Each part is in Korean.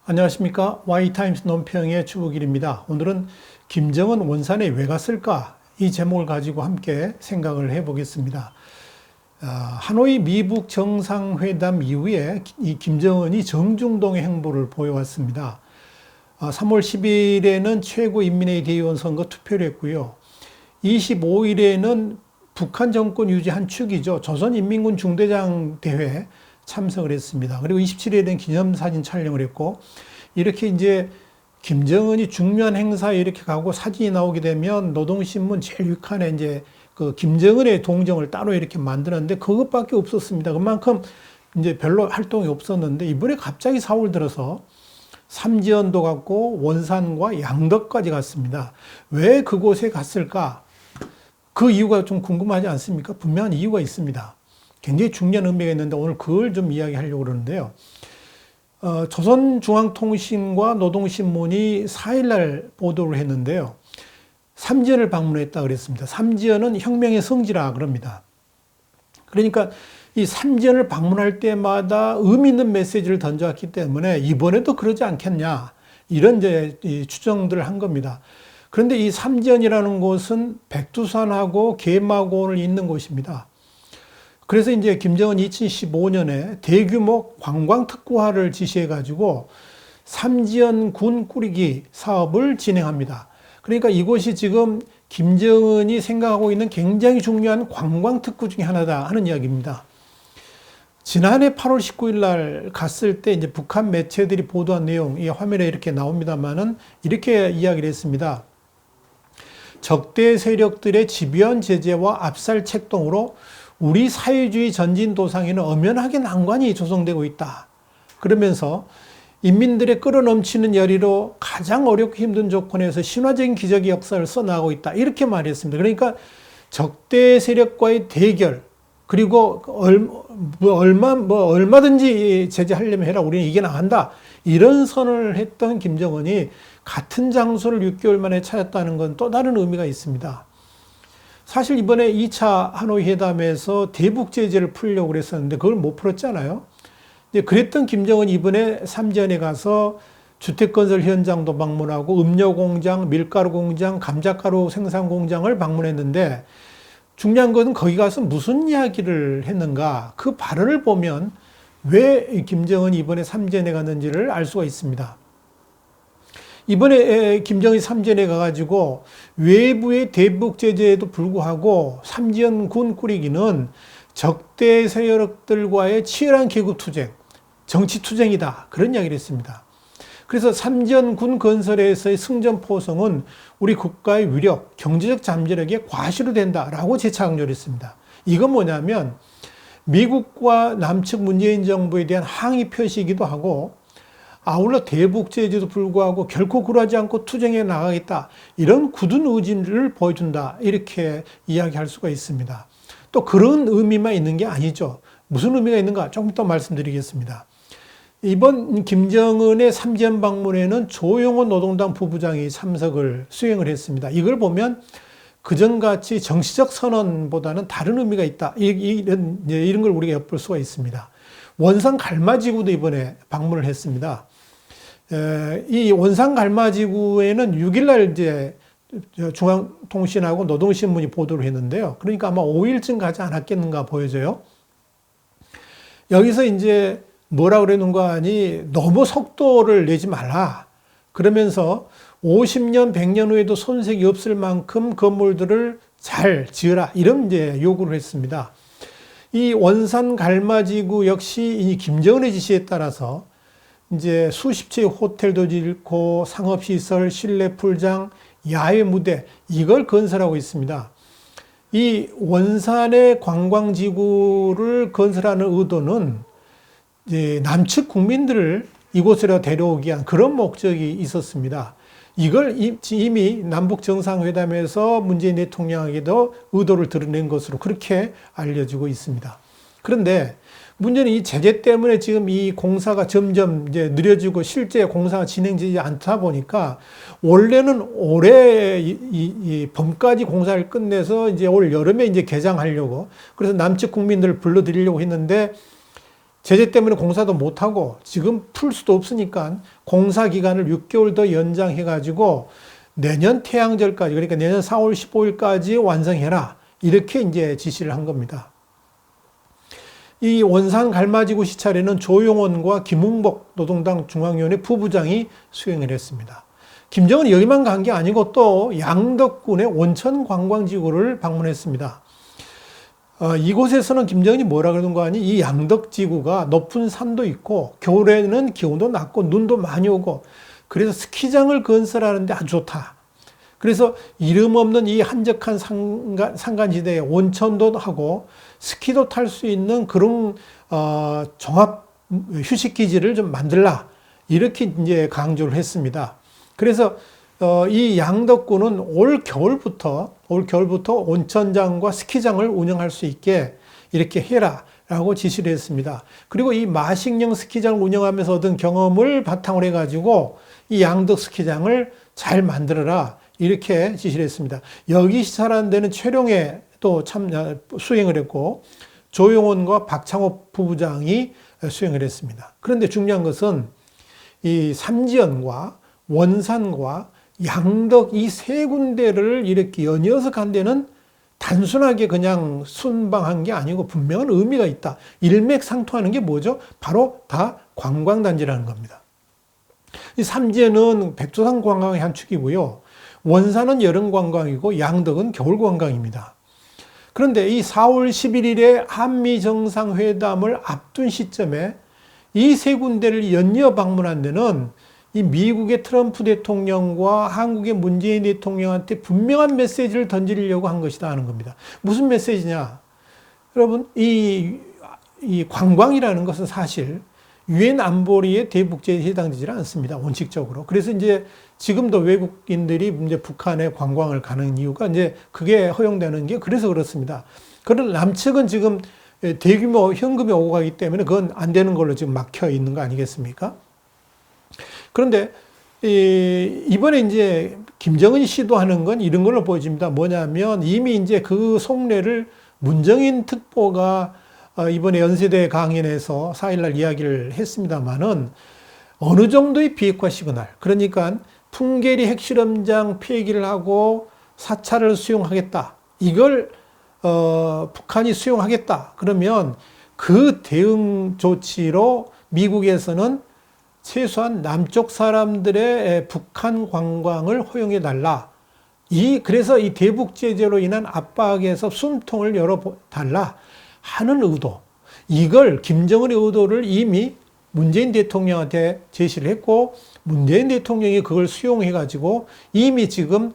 안녕하십니까. Y타임스 논평의 추국일입니다. 오늘은 김정은 원산에 왜 갔을까? 이 제목을 가지고 함께 생각을 해보겠습니다. 하노이 미북 정상회담 이후에 이 김정은이 정중동의 행보를 보여왔습니다. 3월 10일에는 최고인민회의 대의원 선거 투표를 했고요. 25일에는 북한 정권 유지 한 축이죠. 조선인민군 중대장 대회 참석을 했습니다. 그리고 27일에는 기념사진 촬영을 했고, 이렇게 이제 김정은이 중요한 행사에 이렇게 가고 사진이 나오게 되면 노동신문 제일 윗칸에 이제 그 김정은의 동정을 따로 이렇게 만들었는데 그것밖에 없었습니다. 그만큼 이제 별로 활동이 없었는데 이번에 갑자기 4월 들어서 삼지연도 갔고 원산과 양덕까지 갔습니다. 왜 그곳에 갔을까? 그 이유가 좀 궁금하지 않습니까? 분명한 이유가 있습니다. 굉장히 중요한 의미가 있는데 오늘 그걸 좀 이야기하려고 그러는데요. 조선중앙통신과 노동신문이 4일날 보도를 했는데요. 삼지연을 방문했다 그랬습니다. 삼지연은 혁명의 성지라 그럽니다. 그러니까 이 삼지연을 방문할 때마다 의미 있는 메시지를 던져왔기 때문에 이번에도 그러지 않겠냐, 이런 이제 추정들을 한 겁니다. 그런데 이 삼지연이라는 곳은 백두산하고 계마고원을 잇는 곳입니다. 그래서 이제 김정은이 2015년에 대규모 관광특구화를 지시해가지고 삼지연 군 꾸리기 사업을 진행합니다. 그러니까 이곳이 지금 김정은이 생각하고 있는 굉장히 중요한 관광특구 중에 하나다 하는 이야기입니다. 지난해 8월 19일 날 갔을 때 이제 북한 매체들이 보도한 내용, 이 화면에 이렇게 나옵니다만은 이렇게 이야기를 했습니다. 적대 세력들의 집요한 제재와 압살 책동으로 우리 사회주의 전진 도상에는 엄연하게 난관이 조성되고 있다. 그러면서 인민들의 끌어넘치는 열의로 가장 어렵고 힘든 조건에서 신화적인 기적의 역사를 써나가고 있다. 이렇게 말했습니다. 그러니까 적대 세력과의 대결, 그리고 얼마든지 제재하려면 해라. 우리는 이게 나간다. 이런 선언을 했던 김정은이 같은 장소를 6개월 만에 찾았다는 건 또 다른 의미가 있습니다. 사실 이번에 2차 하노이 회담에서 대북 제재를 풀려고 그랬었는데 그걸 못 풀었잖아요. 그랬던 김정은이 이번에 삼지연에 가서 주택건설 현장도 방문하고 음료공장, 밀가루 공장, 감자가루 생산 공장을 방문했는데 중요한 것은 거기 가서 무슨 이야기를 했는가, 그 발언을 보면 왜 김정은이 이번에 삼지연에 갔는지를 알 수가 있습니다. 이번에 김정은이 삼지연에 가가지고 외부의 대북 제재에도 불구하고 삼지연 군 꾸리기는 적대 세력들과의 치열한 계급투쟁, 정치투쟁이다, 그런 이야기를 했습니다. 그래서 삼지연 군 건설에서의 승전포성은 우리 국가의 위력, 경제적 잠재력의 과시로 된다라고 재차 강조를 했습니다. 이건 뭐냐면 미국과 남측 문재인 정부에 대한 항의 표시이기도 하고, 아울러 대북 제재도 불구하고 결코 굴하지 않고 투쟁해 나가겠다, 이런 굳은 의지를 보여준다, 이렇게 이야기할 수가 있습니다. 또 그런 의미만 있는 게 아니죠. 무슨 의미가 있는가 조금 더 말씀드리겠습니다. 이번 김정은의 삼지연 방문에는 조용호 노동당 부부장이 수행을 했습니다. 이걸 보면 그전같이 정치적 선언보다는 다른 의미가 있다, 이런 걸 우리가 엿볼 수가 있습니다. 원산 갈마지구도 이번에 방문을 했습니다. 이 원산 갈마지구에는 6일날 이제 중앙통신하고 노동신문이 보도를 했는데요. 그러니까 아마 5일쯤 가지 않았겠는가 보여져요. 여기서 이제 뭐라 그러는가 하니 너무 속도를 내지 말라. 그러면서 50년, 100년 후에도 손색이 없을 만큼 건물들을 잘 지으라, 이런 이제 요구를 했습니다. 이 원산 갈마지구 역시 이 김정은의 지시에 따라서 이제 수십 채의 호텔도 짓고 상업시설, 실내 풀장, 야외 무대, 이걸 건설하고 있습니다. 이 원산의 관광지구를 건설하는 의도는 이제 남측 국민들을 이곳으로 데려오기 위한 그런 목적이 있었습니다. 이걸 이미 남북 정상회담에서 문재인 대통령에게도 의도를 드러낸 것으로 그렇게 알려지고 있습니다. 그런데 문제는 이 제재 때문에 지금 이 공사가 점점 이제 느려지고 실제 공사가 진행되지 않다 보니까 원래는 올해 이 봄까지 공사를 끝내서 이제 올 여름에 이제 개장하려고, 그래서 남측 국민들을 불러들이려고 했는데 제재 때문에 공사도 못하고 지금 풀 수도 없으니까 공사 기간을 6개월 더 연장해가지고 내년 태양절까지, 그러니까 내년 4월 15일까지 완성해라. 이렇게 이제 지시를 한 겁니다. 이 원산 갈마지구 시찰에는 조용원과 김웅복 노동당 중앙위원회 부부장이 수행을 했습니다. 김정은이 여기만 간 게 아니고 또 양덕군의 온천 관광지구를 방문했습니다. 이곳에서는 김정은이 뭐라 그러는 거 아니? 이 양덕지구가 높은 산도 있고 겨울에는 기온도 낮고 눈도 많이 오고 그래서 스키장을 건설하는데 아주 좋다. 그래서 이름 없는 이 한적한 산간지대에 온천도 하고 스키도 탈 수 있는 그런 종합 휴식기지를 좀 만들라. 이렇게 이제 강조를 했습니다. 그래서 이 양덕군은 올 겨울부터 온천장과 스키장을 운영할 수 있게 이렇게 해라라고 지시를 했습니다. 그리고 이 마식령 스키장을 운영하면서 얻은 경험을 바탕으로 해가지고 이 양덕 스키장을 잘 만들어라 이렇게 지시를 했습니다. 여기 시찰하는 데는 최룡해 또 수행을 했고 조용원과 박창호 부부장이 수행을 했습니다. 그런데 중요한 것은 이 삼지연과 원산과 양덕 이 세 군데를 이렇게 연이어서 간 데는 단순하게 그냥 순방한 게 아니고 분명한 의미가 있다. 일맥상통하는 게 뭐죠? 바로 다 관광단지라는 겁니다. 이 삼지연은 백두산 관광의 한 축이고요. 원산은 여름 관광이고 양덕은 겨울 관광입니다. 그런데 이 4월 11일에 한미 정상회담을 앞둔 시점에 이 세 군데를 연이어 방문한 데는 이 미국의 트럼프 대통령과 한국의 문재인 대통령한테 분명한 메시지를 던지려고 한 것이다 하는 겁니다. 무슨 메시지냐? 여러분, 이 관광이라는 것은 사실 유엔 안보리의 대북제에 해당되지 않습니다. 원칙적으로. 그래서 이제 지금도 외국인들이 이제 북한에 관광을 가는 이유가 이제 그게 허용되는 게 그래서 그렇습니다. 그런 남측은 지금 대규모 현금이 오고 가기 때문에 그건 안 되는 걸로 지금 막혀 있는 거 아니겠습니까? 그런데 이번에 이제 김정은이 시도하는 건 이런 걸로 보여집니다. 뭐냐면 이미 이제 그 속내를 문정인 특보가 이번에 연세대 강연에서 4일날 이야기를 했습니다만은 어느 정도의 비핵화 시그널, 그러니까 풍계리 핵실험장 폐기를 하고 사찰을 수용하겠다. 이걸 북한이 수용하겠다. 그러면 그 대응 조치로 미국에서는 최소한 남쪽 사람들의 북한 관광을 허용해 달라. 그래서 이 대북 제재로 인한 압박에서 숨통을 열어 달라 하는 의도. 이걸 김정은의 의도를 이미 문재인 대통령한테 제시를 했고 문재인 대통령이 그걸 수용해 가지고 이미 지금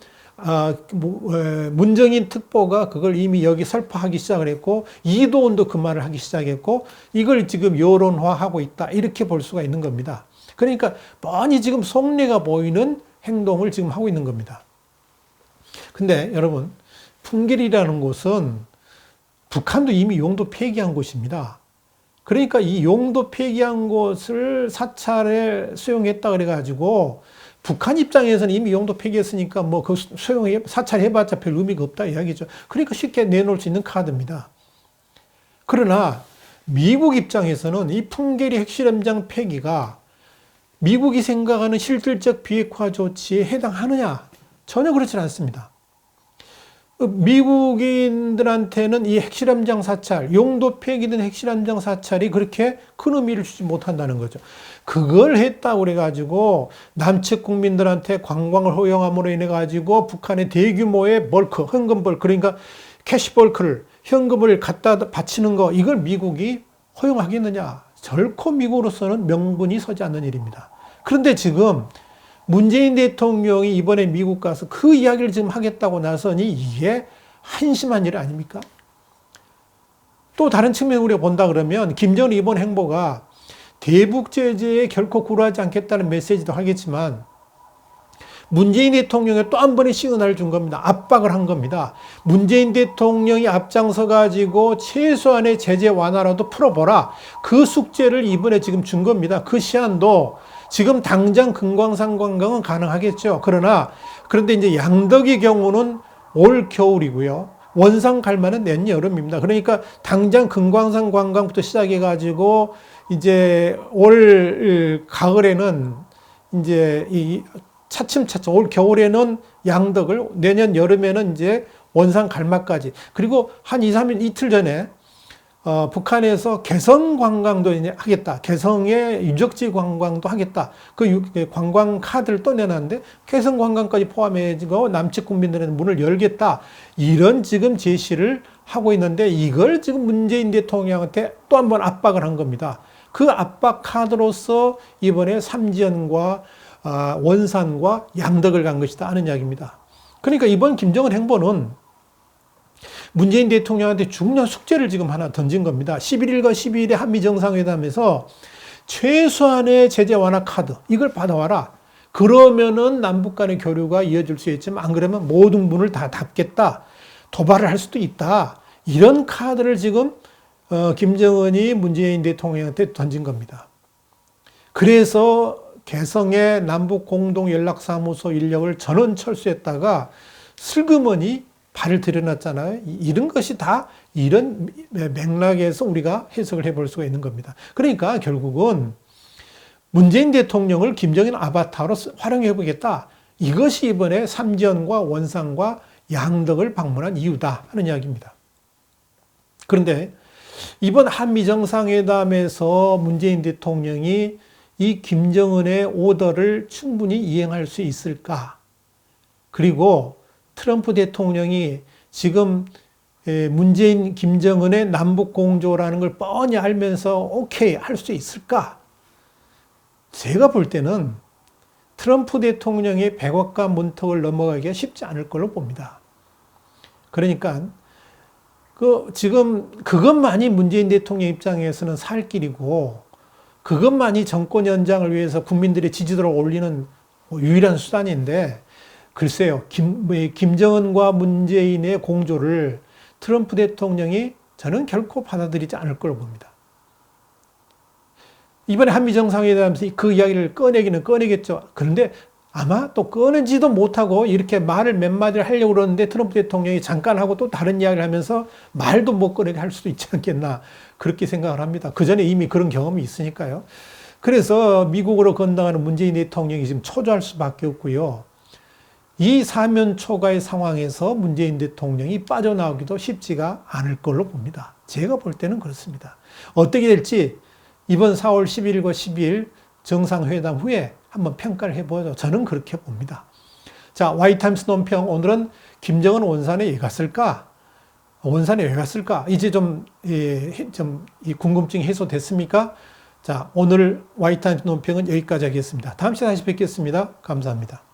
문정인 특보가 그걸 이미 여기 설파하기 시작을 했고 이도원도 그 말을 하기 시작했고 이걸 지금 여론화하고 있다. 이렇게 볼 수가 있는 겁니다. 그러니까 뻔히 지금 속내가 보이는 행동을 지금 하고 있는 겁니다. 근데 여러분, 풍계리라는 곳은 북한도 이미 용도 폐기한 곳입니다. 그러니까 이 용도 폐기한 곳을 사찰에 수용했다 그래가지고 북한 입장에서는 이미 용도 폐기했으니까 뭐 그 사찰해봤자 별 의미가 없다 이야기죠. 그러니까 쉽게 내놓을 수 있는 카드입니다. 그러나 미국 입장에서는 이 풍계리 핵실험장 폐기가 미국이 생각하는 실질적 비핵화 조치에 해당하느냐? 전혀 그렇지 않습니다. 미국인들한테는 이 핵실험장 사찰, 용도 폐기된 핵실험장 사찰이 그렇게 큰 의미를 주지 못한다는 거죠. 그걸 했다고 그래가지고 남측 국민들한테 관광을 허용함으로 인해가지고 북한의 대규모의 벌크, 현금 벌크, 그러니까 캐시 벌크를, 현금을 갖다 바치는 거, 이걸 미국이 허용하겠느냐? 결코 미국으로서는 명분이 서지 않는 일입니다. 그런데 지금 문재인 대통령이 이번에 미국 가서 그 이야기를 지금 하겠다고 나서니 이게 한심한 일 아닙니까? 또 다른 측면으로 우리가 본다 그러면 김정은 이번 행보가 대북 제재에 결코 굴하지 않겠다는 메시지도 하겠지만 문재인 대통령이 또 한 번의 시그널을 준 겁니다. 압박을 한 겁니다. 문재인 대통령이 앞장서 가지고 최소한의 제재 완화라도 풀어보라. 그 숙제를 이번에 지금 준 겁니다. 그 시한도 지금 당장 금광산 관광은 가능하겠죠. 그런데 이제 양덕의 경우는 올 겨울이고요. 원산 갈 만은 내년 여름입니다. 그러니까 당장 금강산 관광부터 시작해가지고 이제 올 가을에는 이제 이 차츰차츰 올 겨울에는 양덕을, 내년 여름에는 이제 원산 갈마까지, 그리고 한 2, 3일 이틀 전에 북한에서 개성 관광도 이제 하겠다. 개성의 유적지 관광도 하겠다. 그 관광 카드를 또 내놨는데 개성 관광까지 포함해지고 남측 국민들은 문을 열겠다. 이런 지금 제시를 하고 있는데 이걸 지금 문재인 대통령한테 또 한 번 압박을 한 겁니다. 그 압박 카드로서 이번에 삼지연과 원산과 양덕을 간 것이다 하는 이야기입니다. 그러니까 이번 김정은 행보는 문재인 대통령한테 중요한 숙제를 지금 하나 던진 겁니다. 11일과 12일에 한미정상회담에서 최소한의 제재 완화 카드, 이걸 받아와라. 그러면은 남북 간의 교류가 이어질 수 있지만 안 그러면 모든 문을 다 닫겠다. 도발을 할 수도 있다. 이런 카드를 지금 김정은이 문재인 대통령한테 던진 겁니다. 그래서 개성의 남북 공동 연락사무소 인력을 전원 철수했다가 슬그머니 발을 들여놨잖아요. 이런 것이 다 이런 맥락에서 우리가 해석을 해볼 수가 있는 겁니다. 그러니까 결국은 문재인 대통령을 김정은 아바타로 활용해 보겠다. 이것이 이번에 삼지연과 원산과 양덕을 방문한 이유다 하는 이야기입니다. 그런데 이번 한미정상회담에서 문재인 대통령이 이 김정은의 오더를 충분히 이행할 수 있을까? 그리고 트럼프 대통령이 지금 문재인, 김정은의 남북 공조라는 걸 뻔히 알면서 오케이 할 수 있을까? 제가 볼 때는 트럼프 대통령의 백악관 문턱을 넘어가기가 쉽지 않을 걸로 봅니다. 그러니까 지금 그것만이 문재인 대통령 입장에서는 살 길이고 그것만이 정권 연장을 위해서 국민들의 지지도를 올리는 유일한 수단인데 글쎄요, 김정은과 문재인의 공조를 트럼프 대통령이 저는 결코 받아들이지 않을 거로 봅니다. 이번에 한미정상회담에서 그 이야기를 꺼내기는 꺼내겠죠. 그런데 아마 또 꺼내지도 못하고 이렇게 말을 몇 마디를 하려고 그러는데 트럼프 대통령이 잠깐 하고 또 다른 이야기를 하면서 말도 못 꺼내게 할 수도 있지 않겠나 그렇게 생각을 합니다. 그 전에 이미 그런 경험이 있으니까요. 그래서 미국으로 건너가는 문재인 대통령이 지금 초조할 수밖에 없고요. 이 사면 초가의 상황에서 문재인 대통령이 빠져나오기도 쉽지가 않을 걸로 봅니다. 제가 볼 때는 그렇습니다. 어떻게 될지 이번 4월 11일과 12일 정상회담 후에 한번 평가를 해보죠. 저는 그렇게 봅니다. 자, 와이타임스 논평. 오늘은 김정은 원산에 왜 갔을까? 원산에 왜 갔을까? 이제 이 궁금증이 해소됐습니까? 자, 오늘 와이타임스 논평은 여기까지 하겠습니다. 다음 시간에 다시 뵙겠습니다. 감사합니다.